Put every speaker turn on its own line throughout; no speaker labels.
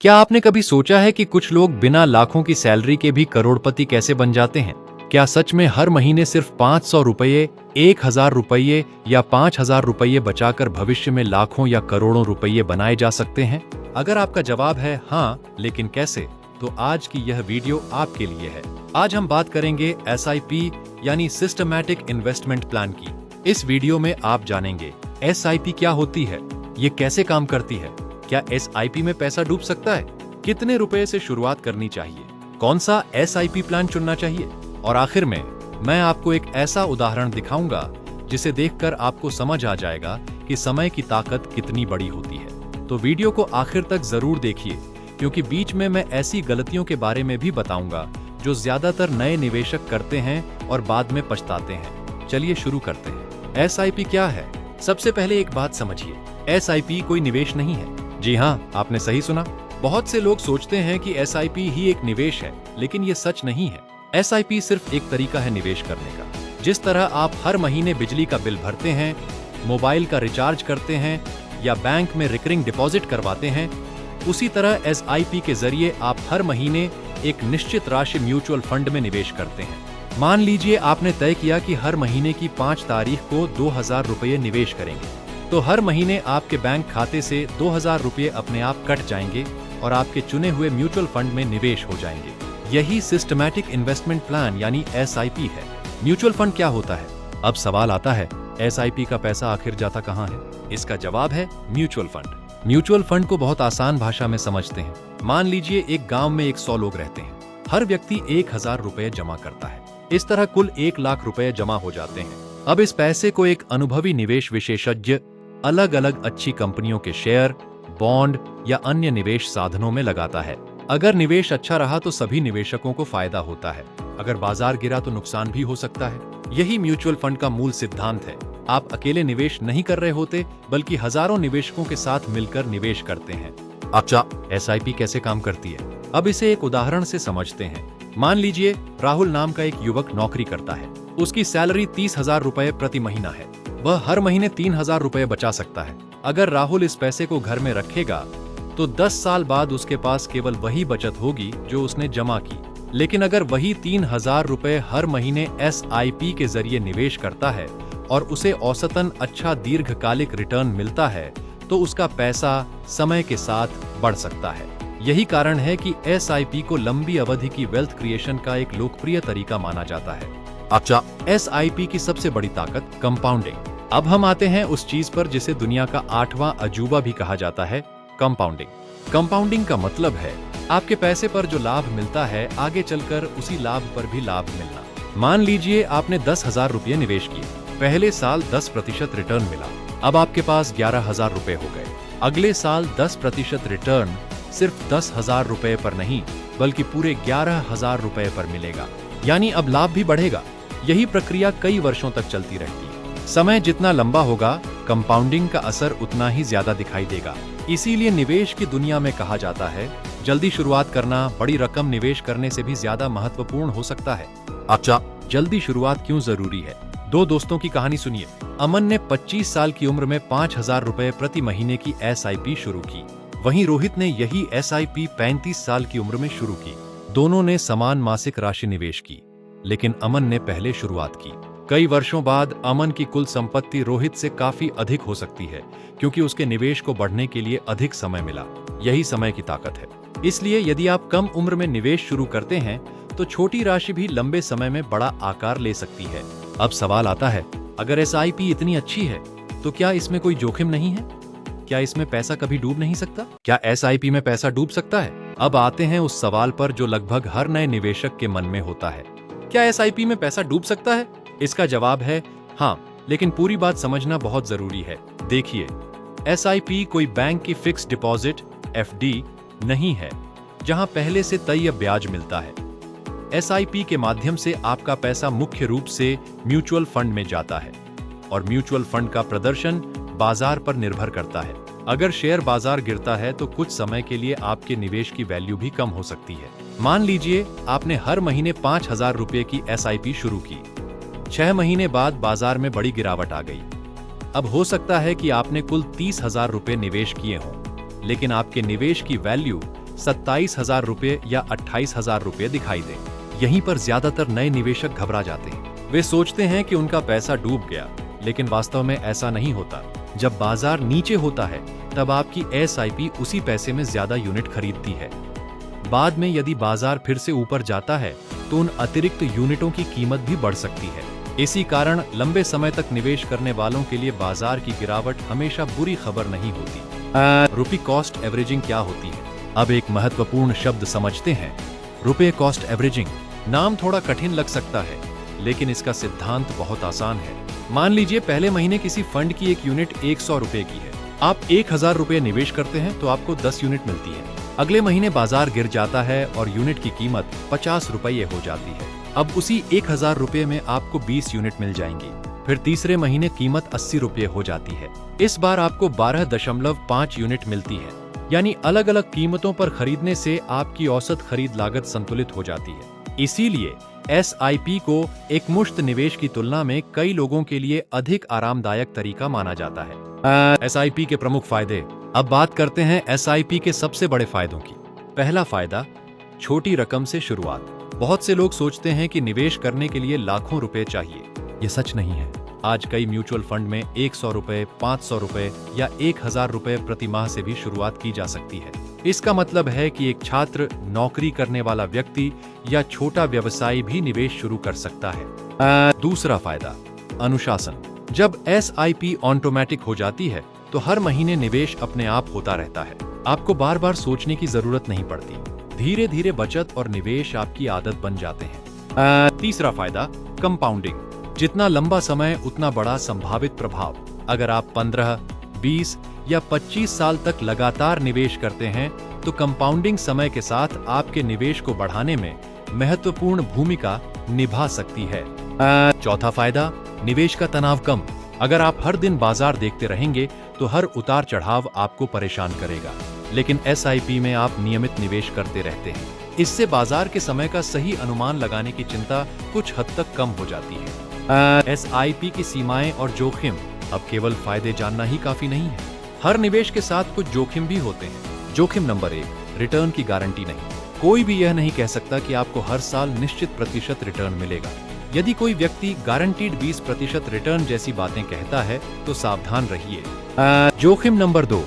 क्या आपने कभी सोचा है कि कुछ लोग बिना लाखों की सैलरी के भी करोड़पति कैसे बन जाते हैं? क्या सच में हर महीने सिर्फ 500 रुपये, 1000 रुपये या 5000 रुपये बचाकर भविष्य में लाखों या करोड़ों रुपये बनाए जा सकते हैं? अगर आपका जवाब है हाँ, लेकिन कैसे, तो आज की यह वीडियो आपके लिए है। आज हम बात करेंगे SIP यानी सिस्टमैटिक इन्वेस्टमेंट प्लान की। इस वीडियो में आप जानेंगे SIP क्या होती है, ये कैसे काम करती है, क्या SIP में पैसा डूब सकता है, कितने रुपए से शुरुआत करनी चाहिए, कौन सा SIP प्लान चुनना चाहिए, और आखिर में मैं आपको एक ऐसा उदाहरण दिखाऊंगा जिसे देखकर आपको समझ आ जाएगा कि समय की ताकत कितनी बड़ी होती है। तो वीडियो को आखिर तक जरूर देखिए, क्योंकि बीच में मैं ऐसी गलतियों के बारे में भी बताऊंगा जो ज्यादातर नए निवेशक करते हैं और बाद में पछताते हैं। चलिए शुरू करते हैं। SIP क्या है? सबसे पहले एक बात समझिए, SIP कोई निवेश नहीं है। जी हाँ, आपने सही सुना। बहुत से लोग सोचते हैं कि SIP ही एक निवेश है, लेकिन ये सच नहीं है। SIP सिर्फ एक तरीका है निवेश करने का। जिस तरह आप हर महीने बिजली का बिल भरते हैं, मोबाइल का रिचार्ज करते हैं या बैंक में रिकरिंग डिपॉजिट करवाते हैं, उसी तरह SIP के जरिए आप हर महीने एक निश्चित राशि म्यूचुअल फंड में निवेश करते हैं। मान लीजिए आपने तय किया कि हर महीने की 5 तारीख को 2000 रुपये निवेश करेंगे, तो हर महीने आपके बैंक खाते से 2000 रुपये अपने आप कट जाएंगे और आपके चुने हुए म्यूचुअल फंड में निवेश हो जाएंगे। यही सिस्टमैटिक इन्वेस्टमेंट प्लान यानी SIP है। म्यूचुअल फंड क्या होता है? अब सवाल आता है, SIP का पैसा आखिर जाता कहाँ है? इसका जवाब है म्यूचुअल फंड। म्यूचुअल फंड को बहुत आसान भाषा में समझते हैं। मान लीजिए एक गांव में 100 लोग रहते हैं। हर व्यक्ति 1000 रुपये जमा करता है। इस तरह कुल 1 लाख रुपए जमा हो जाते हैं। अब इस पैसे को एक अनुभवी निवेश विशेषज्ञ अलग अलग अच्छी कंपनियों के शेयर, बॉन्ड या अन्य निवेश साधनों में लगाता है। अगर निवेश अच्छा रहा तो सभी निवेशकों को फायदा होता है। अगर बाजार गिरा तो नुकसान भी हो सकता है। यही म्यूचुअल फंड का मूल सिद्धांत है। आप अकेले निवेश नहीं कर रहे होते, बल्कि हजारों निवेशकों के साथ मिलकर निवेश करते हैं। अच्छा, SIP कैसे काम करती है? अब इसे एक उदाहरण से समझते हैं। मान लीजिए राहुल नाम का एक युवक नौकरी करता है। उसकी सैलरी 30,000 रुपए प्रति महीना है। वह हर महीने 3000 रुपए बचा सकता है। अगर राहुल इस पैसे को घर में रखेगा तो 10 साल बाद उसके पास केवल वही बचत होगी जो उसने जमा की। लेकिन अगर वही 3000 रुपए हर महीने SIP के जरिए निवेश करता है और उसे औसतन अच्छा दीर्घकालिक रिटर्न मिलता है, तो उसका पैसा समय के साथ बढ़ सकता है। यही कारण है कि SIP को लंबी अवधि की वेल्थ क्रिएशन का एक लोकप्रिय तरीका माना जाता है। अच्छा, SIP की सबसे बड़ी ताकत कंपाउंडिंग। अब हम आते हैं उस चीज पर जिसे दुनिया का 8वां अजूबा भी कहा जाता है, कंपाउंडिंग। कंपाउंडिंग का मतलब है आपके पैसे पर जो लाभ मिलता है, आगे चलकर उसी लाभ पर भी लाभ मिलना। मान लीजिए आपने 10,000 रुपये निवेश किए। पहले साल 10% रिटर्न मिला। अब आपके पास 11,000 रुपये हो गए। अगले साल 10% रिटर्न सिर्फ 10,000 रुपये पर नहीं, बल्कि पूरे 11,000 रुपये पर मिलेगा। यानी अब लाभ भी बढ़ेगा। यही प्रक्रिया कई वर्षों तक चलती रहती है। समय जितना लंबा होगा, कंपाउंडिंग का असर उतना ही ज्यादा दिखाई देगा। इसीलिए निवेश की दुनिया में कहा जाता है, जल्दी शुरुआत करना बड़ी रकम निवेश करने से भी ज्यादा महत्वपूर्ण हो सकता है। अच्छा, जल्दी शुरुआत क्यों जरूरी है? 2 दोस्तों की कहानी सुनिए। अमन ने 25 साल की उम्र में 5000 रुपए प्रति महीने की SIP शुरू की। वहीं रोहित ने यही SIP 35 साल की उम्र में शुरू की। दोनों ने समान मासिक राशि निवेश की, लेकिन अमन ने पहले शुरुआत की। कई वर्षों बाद अमन की कुल संपत्ति रोहित से काफी अधिक हो सकती है, क्योंकि उसके निवेश को बढ़ने के लिए अधिक समय मिला। यही समय की ताकत है। इसलिए यदि आप कम उम्र में निवेश शुरू करते हैं, तो छोटी राशि भी लंबे समय में बड़ा आकार ले सकती है। अब सवाल आता है, अगर SIP इतनी अच्छी है, तो क्या इसमें कोई जोखिम नहीं है? क्या इसमें पैसा कभी डूब नहीं सकता? क्या SIP में पैसा डूब सकता है? अब आते हैं उस सवाल पर जो लगभग हर नए निवेशक के मन में होता है। क्या SIP में पैसा डूब सकता है? इसका जवाब है हाँ, लेकिन पूरी बात समझना बहुत जरूरी है। देखिए, SIP कोई बैंक की फिक्स डिपॉजिट FD नहीं है, जहां पहले से तय ब्याज मिलता है। SIP के माध्यम से आपका पैसा मुख्य रूप से म्यूचुअल फंड में जाता है, और म्यूचुअल फंड का प्रदर्शन बाजार पर निर्भर करता है। अगर शेयर बाजार गिरता है तो कुछ समय के लिए आपके निवेश की वैल्यू भी कम हो सकती है। मान लीजिए आपने हर महीने 5000 रुपये की SIP शुरू की। 6 महीने बाद बाजार में बड़ी गिरावट आ गई। अब हो सकता है कि आपने कुल 30,000 रुपये निवेश किए हों, लेकिन आपके निवेश की वैल्यू 27,000 रुपये या 28,000 रुपये दिखाई दे। यहीं पर ज्यादातर नए निवेशक घबरा जाते हैं। वे सोचते हैं कि उनका पैसा डूब गया, लेकिन वास्तव में ऐसा नहीं होता। जब बाजार नीचे होता है तब आपकी SIP उसी पैसे में ज्यादा यूनिट खरीदती है। बाद में यदि बाजार फिर से ऊपर जाता है तो उन अतिरिक्त यूनिटों की कीमत भी बढ़ सकती है। इसी कारण लंबे समय तक निवेश करने वालों के लिए बाजार की गिरावट हमेशा बुरी खबर नहीं होती। रुपए कॉस्ट एवरेजिंग क्या होती है? अब एक महत्वपूर्ण शब्द समझते हैं, रुपए कॉस्ट एवरेजिंग। नाम थोड़ा कठिन लग सकता है, लेकिन इसका सिद्धांत बहुत आसान है। मान लीजिए पहले महीने किसी फंड की एक यूनिट 100 रुपए की है। आप 1,000 रुपए निवेश करते हैं तो आपको 10 यूनिट मिलती है। अगले महीने बाजार गिर जाता है और यूनिट की कीमत 50 रुपये हो जाती है। अब उसी 1,000 रुपए में आपको 20 यूनिट मिल जाएंगी। फिर तीसरे महीने कीमत 80 रुपये हो जाती है। इस बार आपको 12.5 यूनिट मिलती है। यानी अलग अलग कीमतों पर खरीदने से आपकी औसत खरीद लागत संतुलित हो जाती है। इसीलिए SIP को एक मुश्त निवेश की तुलना में कई लोगों के लिए अधिक आरामदायक तरीका माना जाता है। SIP के प्रमुख फायदे। अब बात करते हैं SIP के सबसे बड़े फायदों की। पहला फायदा, छोटी रकम से शुरुआत। बहुत से लोग सोचते हैं कि निवेश करने के लिए लाखों रुपए चाहिए। ये सच नहीं है। आज कई म्यूचुअल फंड में 100 रुपए, 500 रुपए या 1,000 रुपए प्रति माह से भी शुरुआत की जा सकती है। इसका मतलब है कि एक छात्र, नौकरी करने वाला व्यक्ति या छोटा व्यवसायी भी निवेश शुरू कर सकता है। दूसरा फायदा, अनुशासन। जब SIP ऑटोमेटिक हो जाती है तो हर महीने निवेश अपने आप होता रहता है। आपको बार बार सोचने की जरूरत नहीं पड़ती। धीरे धीरे बचत और निवेश आपकी आदत बन जाते हैं। तीसरा फायदा, कंपाउंडिंग। जितना लंबा समय उतना बड़ा संभावित प्रभाव। अगर आप 15, 20 या 25 साल तक लगातार निवेश करते हैं तो कंपाउंडिंग समय के साथ आपके निवेश को बढ़ाने में महत्वपूर्ण भूमिका निभा सकती है। चौथा फायदा, निवेश का तनाव कम। अगर आप हर दिन बाजार देखते रहेंगे तो हर उतार चढ़ाव आपको परेशान करेगा, लेकिन SIP में आप नियमित निवेश करते रहते हैं। इससे बाजार के समय का सही अनुमान लगाने की चिंता कुछ हद तक कम हो जाती है। SIP की सीमाएं और जोखिम। अब केवल फायदे जानना ही काफी नहीं है। हर निवेश के साथ कुछ जोखिम भी होते हैं। जोखिम नंबर 1, रिटर्न की गारंटी नहीं। कोई भी यह नहीं कह सकता कि आपको हर साल निश्चित प्रतिशत रिटर्न मिलेगा। यदि कोई व्यक्ति गारंटीड 20% रिटर्न जैसी बातें कहता है तो सावधान रहिए। जोखिम नंबर 2,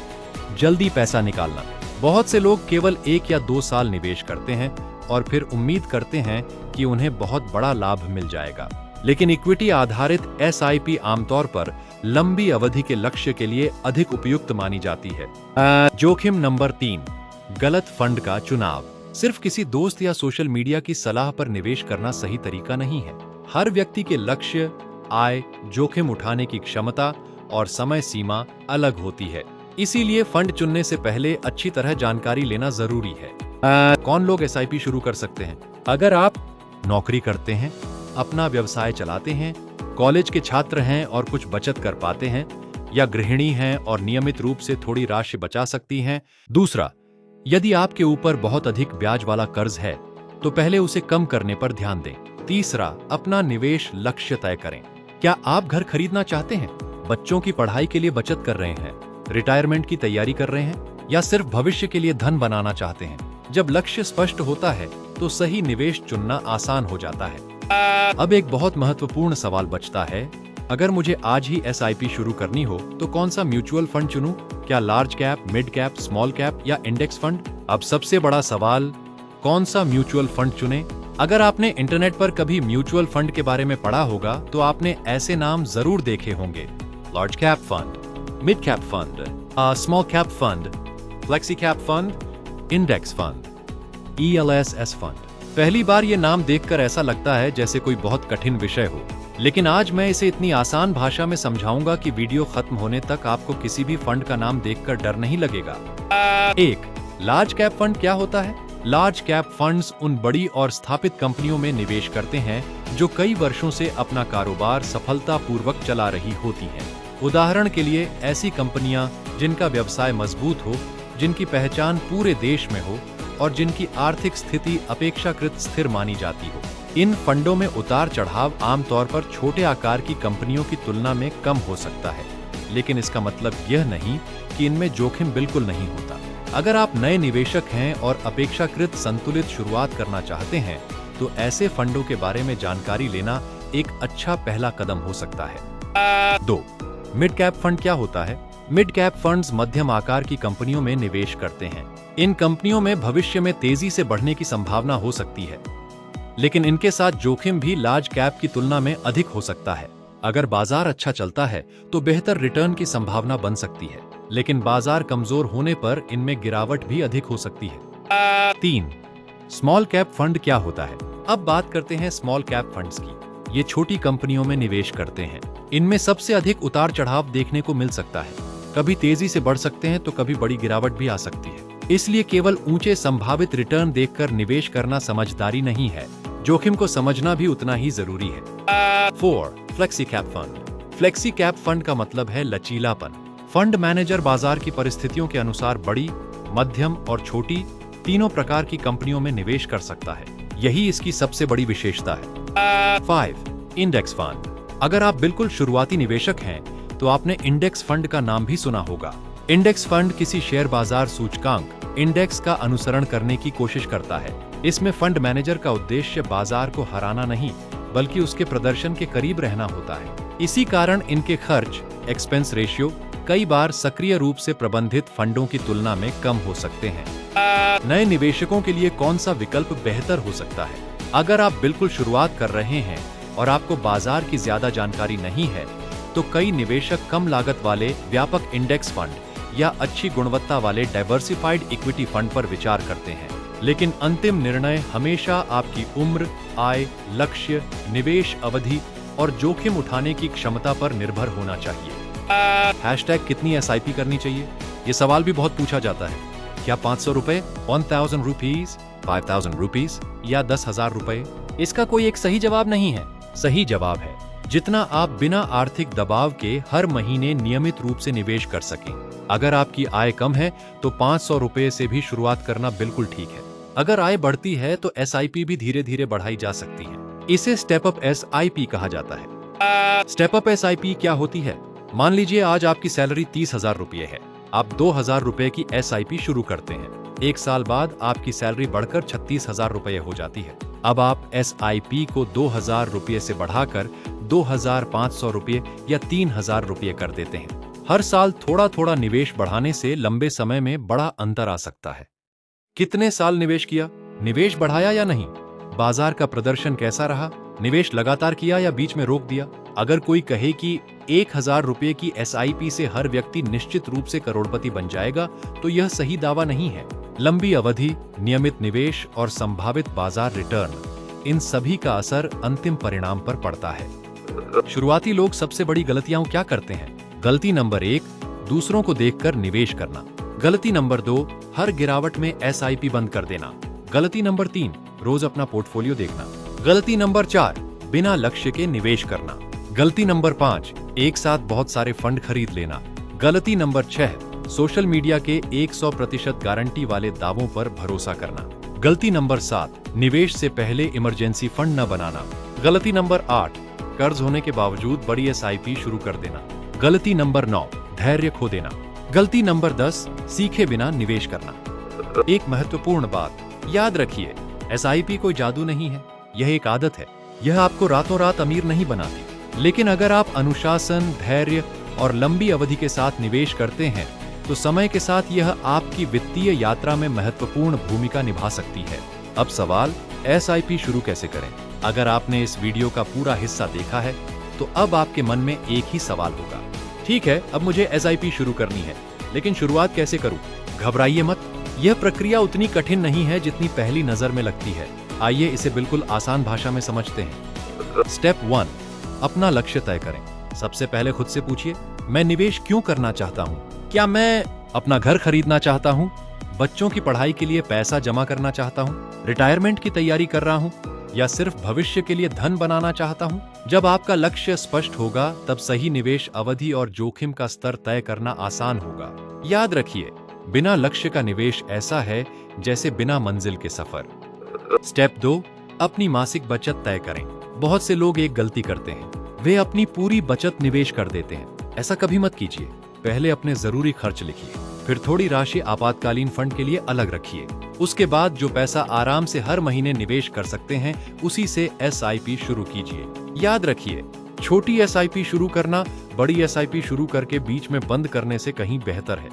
जल्दी पैसा निकालना। बहुत से लोग केवल 1 या 2 साल निवेश करते हैं और फिर उम्मीद करते हैं कि उन्हें बहुत बड़ा लाभ मिल जाएगा। लेकिन इक्विटी आधारित SIP आमतौर पर लंबी अवधि के लक्ष्य के लिए अधिक उपयुक्त मानी जाती है। जोखिम नंबर 3, गलत फंड का चुनाव। सिर्फ किसी दोस्त या सोशल मीडिया की सलाह पर निवेश करना सही तरीका नहीं है। हर व्यक्ति के लक्ष्य, आय, जोखिम उठाने की क्षमता और समय सीमा अलग होती है। इसीलिए फंड चुनने से पहले अच्छी तरह जानकारी लेना जरूरी है। कौन लोग SIP शुरू कर सकते हैं? अगर आप नौकरी करते हैं, अपना व्यवसाय चलाते हैं, कॉलेज के छात्र हैं और कुछ बचत कर पाते हैं, या गृहिणी हैं और नियमित रूप से थोड़ी राशि बचा सकती हैं। दूसरा, यदि आपके ऊपर बहुत अधिक ब्याज वाला कर्ज है तो पहले उसे कम करने पर ध्यान दें। तीसरा, अपना निवेश लक्ष्य तय करें। क्या आप घर खरीदना चाहते हैं, बच्चों की पढ़ाई के लिए बचत कर रहे हैं, रिटायरमेंट की तैयारी कर रहे हैं, या सिर्फ भविष्य के लिए धन बनाना चाहते हैं? जब लक्ष्य स्पष्ट होता है तो सही निवेश चुनना आसान हो जाता है। अब एक बहुत महत्वपूर्ण सवाल बचता है, अगर मुझे आज ही SIP शुरू करनी हो तो कौन सा म्यूचुअल फंड चुनूं? क्या large cap, mid cap, small cap या इंडेक्स फंड? अब सबसे बड़ा सवाल, कौन सा म्यूचुअल फंड चुनें? अगर आपने इंटरनेट पर कभी म्यूचुअल फंड के बारे में पढ़ा होगा तो आपने ऐसे नाम जरूर देखे होंगे: large cap fund, mid cap fund, small cap fund, flexi cap fund, index fund, ELSS fund. पहली बार ये नाम देखकर ऐसा लगता है जैसे कोई बहुत कठिन विषय हो, लेकिन आज मैं इसे इतनी आसान भाषा में समझाऊंगा कि वीडियो खत्म होने तक आपको किसी भी फंड का नाम देखकर डर नहीं लगेगा। 1. लार्ज कैप फंड क्या होता है? लार्ज कैप फंड्स उन बड़ी और स्थापित कंपनियों में निवेश करते हैं जो कई वर्षों से अपना कारोबार सफलतापूर्वक चला रही होती हैं। उदाहरण के लिए ऐसी कंपनियां जिनका व्यवसाय मजबूत हो, जिनकी पहचान पूरे देश में हो और जिनकी आर्थिक स्थिति अपेक्षाकृत स्थिर मानी जाती हो। इन फंडों में उतार चढ़ाव आमतौर पर छोटे आकार की कंपनियों की तुलना में कम हो सकता है, लेकिन इसका मतलब यह नहीं कि इनमें जोखिम बिल्कुल नहीं होता। अगर आप नए निवेशक हैं और अपेक्षाकृत संतुलित शुरुआत करना चाहते हैं तो ऐसे फंडों के बारे में जानकारी लेना एक अच्छा पहला कदम हो सकता है। 2. मिड कैप फंड क्या होता है? मिड कैप फंड्स मध्यम आकार की कंपनियों में निवेश करते हैं। इन कंपनियों में भविष्य में तेजी से बढ़ने की संभावना हो सकती है, लेकिन इनके साथ जोखिम भी लार्ज कैप की तुलना में अधिक हो सकता है। अगर बाजार अच्छा चलता है तो बेहतर रिटर्न की संभावना बन सकती है, लेकिन बाजार कमजोर होने पर इनमें गिरावट भी अधिक हो सकती है। 3. स्मॉल कैप फंड क्या होता है? अब बात करते हैं स्मॉल कैप फंड्स की। ये छोटी कंपनियों में निवेश करते हैं। इनमें सबसे अधिक उतार चढ़ाव देखने को मिल सकता है। कभी तेजी से बढ़ सकते हैं तो कभी बड़ी गिरावट भी आ सकती है। इसलिए केवल ऊंचे संभावित रिटर्न देखकर निवेश करना समझदारी नहीं है, जोखिम को समझना भी उतना ही जरूरी है। 4. Flexi cap fund. Flexi cap fund का मतलब है लचीलापन। फंड मैनेजर बाजार की परिस्थितियों के अनुसार बड़ी, मध्यम और छोटी तीनों प्रकार की कंपनियों में निवेश कर सकता है। यही इसकी सबसे बड़ी विशेषता है। 5. Index fund. अगर आप बिल्कुल शुरुआती निवेशक हैं तो आपने इंडेक्स फंड का नाम भी सुना होगा। इंडेक्स फंड किसी शेयर बाजार सूचकांक इंडेक्स का अनुसरण करने की कोशिश करता है। इसमें फंड मैनेजर का उद्देश्य बाजार को हराना नहीं, बल्कि उसके प्रदर्शन के करीब रहना होता है। इसी कारण इनके खर्च एक्सपेंस रेशियो कई बार सक्रिय रूप से प्रबंधित फंडों की तुलना में कम हो सकते हैं। नए निवेशकों के लिए कौन सा विकल्प बेहतर हो सकता है? अगर आप बिल्कुल शुरुआत कर रहे हैं और आपको बाजार की ज्यादा जानकारी नहीं है, तो कई निवेशक कम लागत वाले व्यापक इंडेक्स फंड या अच्छी गुणवत्ता वाले डाइवर्सिफाइड इक्विटी फंड पर विचार करते हैं। लेकिन अंतिम निर्णय हमेशा आपकी उम्र, आय, लक्ष्य, निवेश अवधि और जोखिम उठाने की क्षमता पर निर्भर होना चाहिए। कितनी एसआईपी करनी चाहिए? ये सवाल भी बहुत पूछा जाता है। क्या 500 रुपए, 1000 रुपीज, 5000 रुपीज या 10,000 रुपए? इसका कोई एक सही जवाब नहीं है। सही जवाब है जितना आप बिना आर्थिक दबाव के हर महीने नियमित रूप से निवेश कर सकें। अगर आपकी आय कम है तो 500 रुपए से भी शुरुआत करना बिल्कुल ठीक है। अगर आय बढ़ती है तो एसआईपी भी धीरे धीरे बढ़ाई जा सकती है। इसे स्टेप अप एसआईपी कहा जाता है। स्टेप अप एसआईपी क्या होती है? मान लीजिए आज आपकी सैलरी 30,000 रुपये है। आप 2,000 रुपए की एसआईपी शुरू करते हैं। एक साल बाद आपकी सैलरी बढ़कर 36,000 रुपये हो जाती है। अब आप एसआईपी को 2,000 रुपये से बढ़ाकर 2,500 रुपये या 3,000 रुपये कर देते हैं। हर साल थोड़ा थोड़ा निवेश बढ़ाने से लंबे समय में बड़ा अंतर आ सकता है। कितने साल निवेश किया? निवेश बढ़ाया या नहीं? बाजार का प्रदर्शन कैसा रहा? निवेश लगातार किया या बीच में रोक दिया? अगर कोई कहे कि 1,000 रुपये की एसआईपी से हर व्यक्ति निश्चित रूप से करोड़पति बन जाएगा, तो यह सही दावा नहीं है। लंबी अवधि, नियमित निवेश और संभावित बाजार रिटर्न, इन सभी का असर अंतिम परिणाम पर पड़ता है। शुरुआती लोग सबसे बड़ी गलतियां क्या करते हैं? गलती नंबर 1, दूसरों को देखकर निवेश करना। गलती नंबर 2, हर गिरावट में एसआईपी बंद कर देना। गलती नंबर 3, रोज अपना पोर्टफोलियो देखना। गलती नंबर 4, बिना लक्ष्य के निवेश करना। गलती नंबर 5, एक साथ बहुत सारे फंड खरीद लेना। गलती नंबर 6, सोशल मीडिया के 100% गारंटी वाले दावों पर भरोसा करना। गलती नंबर 7, निवेश से पहले इमरजेंसी फंड न बनाना। गलती नंबर 8, कर्ज होने के बावजूद बड़ी एसआईपी शुरू कर देना। गलती नंबर 9, धैर्य खो देना। गलती नंबर 10, सीखे बिना निवेश करना। एक महत्वपूर्ण बात याद रखिए, एसआईपी कोई जादू नहीं है, यह एक आदत है। यह आपको रातों रात अमीर नहीं बनाती, लेकिन अगर आप अनुशासन, धैर्य और लंबी अवधि के साथ निवेश करते हैं तो समय के साथ यह आपकी वित्तीय यात्रा में महत्वपूर्ण भूमिका निभा सकती है। अब सवाल, एसआईपी शुरू कैसे करें? अगर आपने इस वीडियो का पूरा हिस्सा देखा है तो अब आपके मन में एक ही सवाल होगा, ठीक है, अब मुझे एसआईपी शुरू करनी है, लेकिन शुरुआत कैसे करूं? घबराइए मत, यह प्रक्रिया उतनी कठिन नहीं है जितनी पहली नजर में लगती है। आइए इसे बिल्कुल आसान भाषा में समझते हैं। स्टेप 1, अपना लक्ष्य तय करें। सबसे पहले खुद से पूछिए, मैं निवेश क्यों करना चाहता हूं? क्या मैं अपना घर खरीदना चाहता हूं? बच्चों की पढ़ाई के लिए पैसा जमा करना चाहता हूं? रिटायरमेंट की तैयारी कर रहा हूं? या सिर्फ भविष्य के लिए धन बनाना चाहता हूं? जब आपका लक्ष्य स्पष्ट होगा तब सही निवेश अवधि और जोखिम का स्तर तय करना आसान होगा। याद रखिए, बिना लक्ष्य का निवेश ऐसा है जैसे बिना मंजिल के सफर। स्टेप 2, अपनी मासिक बचत तय करें। बहुत से लोग एक गलती करते हैं, वे अपनी पूरी बचत निवेश कर देते हैं। ऐसा कभी मत कीजिए। पहले अपने जरूरी खर्च लिखिए, फिर थोड़ी राशि आपातकालीन फंड के लिए अलग रखिए। उसके बाद जो पैसा आराम से हर महीने निवेश कर सकते हैं, उसी से SIP शुरू कीजिए। याद रखिए, छोटी SIP शुरू करना बड़ी SIP शुरू करके बीच में बंद करने से कहीं बेहतर है।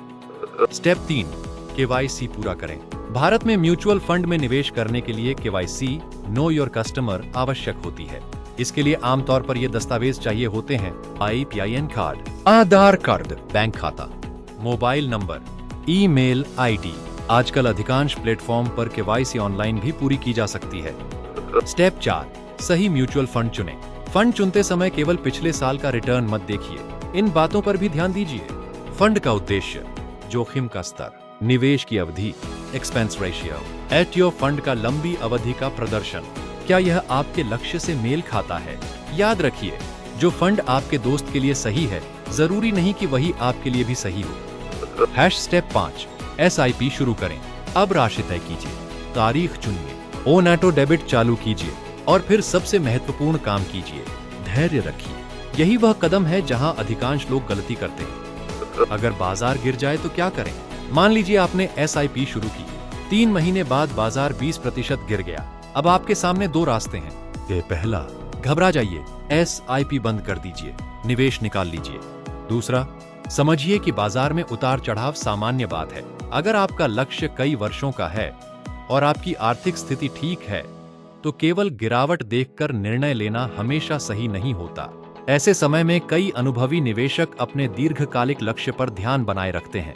स्टेप 3, KYC पूरा करें। भारत में म्यूचुअल फंड में निवेश करने के लिए KYC नो योर कस्टमर आवश्यक होती है। इसके लिए आमतौर पर ये दस्तावेज चाहिए होते हैं: PIN कार्ड, आधार कार्ड, बैंक खाता, मोबाइल नंबर, ईमेल ID। आजकल अधिकांश प्लेटफॉर्म पर KYC ऑनलाइन भी पूरी की जा सकती है। स्टेप 4, सही म्यूचुअल फंड चुनें। फंड चुनते समय केवल पिछले साल का रिटर्न मत देखिए, इन बातों पर भी ध्यान दीजिए। फंड का उद्देश्य, जोखिम का स्तर, निवेश की अवधि, expense ratio, at your fund का लंबी अवधि का प्रदर्शन, क्या यह आपके लक्ष्य से मेल खाता है। याद रखिए, जो फंड आपके दोस्त के लिए सही है, जरूरी नहीं कि वही आपके लिए भी सही हो। स्टेप 5, SIP शुरू करें। अब राशि तय कीजिए, तारीख चुनिए, ऑन ऑटो डेबिट चालू कीजिए और फिर सबसे महत्वपूर्ण काम कीजिए, धैर्य रखिए। यही वह कदम है जहां अधिकांश लोग गलती करते हैं। अगर बाजार गिर जाए तो क्या करें? मान लीजिए आपने SIP शुरू की, 3 महीने बाद बाजार 20% गिर गया। अब आपके सामने 2 रास्ते हैं। पहला, घबरा जाइए, SIP बंद कर दीजिए, निवेश निकाल लीजिए। दूसरा, समझिए कि बाजार में उतार चढ़ाव सामान्य बात है। अगर आपका लक्ष्य कई वर्षों का है और आपकी आर्थिक स्थिति ठीक है, तो केवल गिरावट देखकर निर्णय लेना हमेशा सही नहीं होता। ऐसे समय में कई अनुभवी निवेशक अपने दीर्घकालिक लक्ष्य पर ध्यान बनाए रखते हैं।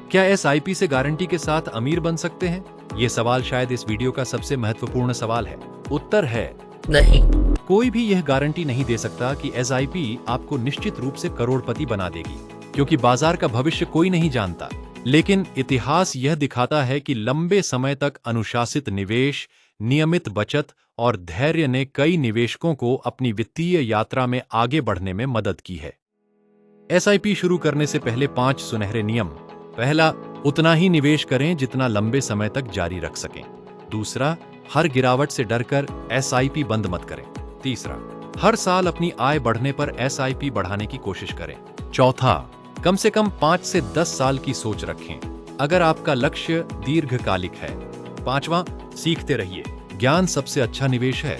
क्या SIP से गारंटी के साथ अमीर बन सकते हैं? ये सवाल शायद इस वीडियो का सबसे महत्वपूर्ण सवाल है। उत्तर है नहीं। कोई भी यह गारंटी नहीं दे सकता कि SIP आपको निश्चित रूप से करोड़पति बना देगी, क्योंकि बाजार का भविष्य कोई नहीं जानता। लेकिन इतिहास यह दिखाता है कि लंबे समय तक अनुशासित निवेश, नियमित बचत और धैर्य ने कई निवेशकों को अपनी वित्तीय यात्रा में आगे बढ़ने में मदद की है। SIP शुरू करने से पहले 5 सुनहरे नियम। पहला, उतना ही निवेश करें जितना लंबे समय तक जारी रख सकें। दूसरा, हर गिरावट से डरकर SIP बंद मत करें। तीसरा, हर साल अपनी आय बढ़ने पर SIP बढ़ाने की कोशिश करें। चौथा, कम से कम 5 से 10 साल की सोच रखें, अगर आपका लक्ष्य दीर्घकालिक है। पांचवा, सीखते रहिए, ज्ञान सबसे अच्छा निवेश है।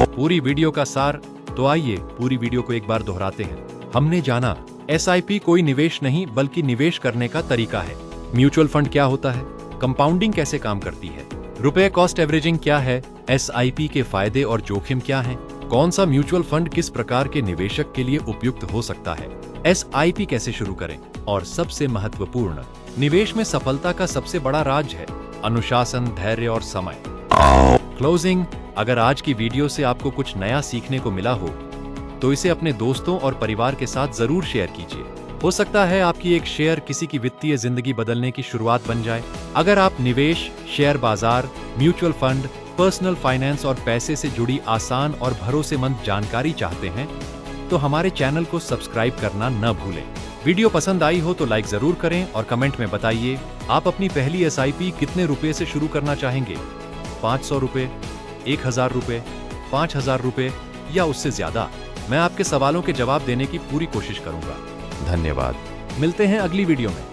पूरी वीडियो का सार, तो आइए पूरी वीडियो को एक बार दोहराते हैं। हमने जाना, SIP कोई निवेश नहीं बल्कि निवेश करने का तरीका है। म्यूचुअल फंड क्या होता है, कंपाउंडिंग कैसे काम करती है, रुपए कॉस्ट एवरेजिंग क्या है, SIP के फायदे और जोखिम क्या हैं, कौन सा म्यूचुअल फंड किस प्रकार के निवेशक के लिए उपयुक्त हो सकता है, SIP कैसे शुरू करें, और सबसे महत्वपूर्ण, निवेश में सफलता का सबसे बड़ा राज है अनुशासन, धैर्य और समय। क्लोजिंग, अगर आज की वीडियो से आपको कुछ नया सीखने को मिला हो तो इसे अपने दोस्तों और परिवार के साथ जरूर शेयर कीजिए। हो सकता है आपकी एक शेयर किसी की वित्तीय जिंदगी बदलने की शुरुआत बन जाए। अगर आप निवेश, शेयर बाजार, म्यूचुअल फंड, पर्सनल फाइनेंस और पैसे से जुड़ी आसान और भरोसेमंद जानकारी चाहते हैं तो हमारे चैनल को सब्सक्राइब करना न भूलें। वीडियो पसंद आई हो तो लाइक जरूर करें और कमेंट में बताइए आप अपनी पहली SIP कितने रुपए से शुरू करना चाहेंगे। 500 रुपए, 1000 रुपए, 5000 रुपए या उससे ज्यादा। मैं आपके सवालों के जवाब देने की पूरी कोशिश करूंगा। धन्यवाद। मिलते हैं अगली वीडियो में।